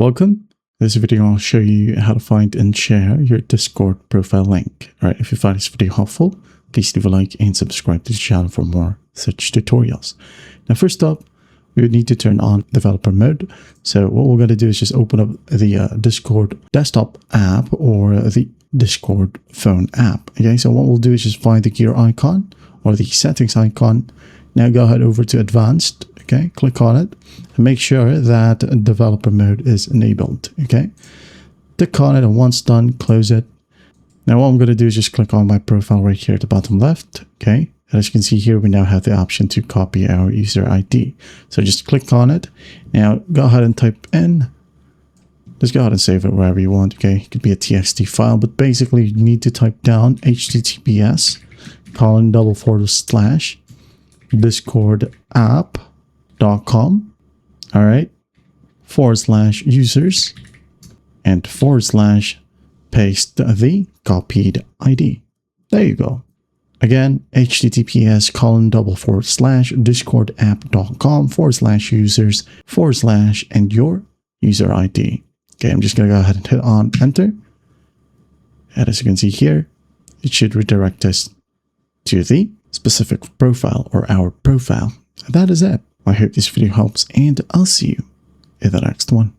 Welcome. In this video, I'll show you how to find and share your Discord profile link. All right, if you find this video helpful, please leave a like and subscribe to the channel for more such tutorials. Now, first up, we would need to turn on developer mode. So what we're going to do is just open up the Discord desktop app or the Discord phone app. Okay, so what we'll do is just find the gear icon or the settings icon. Now go ahead over to advanced. Okay, click on it and make sure that developer mode is enabled. Okay, click on it, and once done, close it. Now what I'm going to do is just click on my profile right here at the bottom left. Okay, and as you can see here, we now have the option to copy our user ID. So just click on it. Now go ahead and type in. Just go ahead and save it wherever you want. Okay, it could be a TXT file, but basically you need to type down https://discordapp.com, all right, /users and /paste the copied ID. There you go. Again, https://discordapp.com /users and your user ID. Okay, I'm just going to go ahead and hit on enter. And as you can see here, it should redirect us to the specific profile or our profile. And that is it. I hope this video helps, and I'll see you in the next one.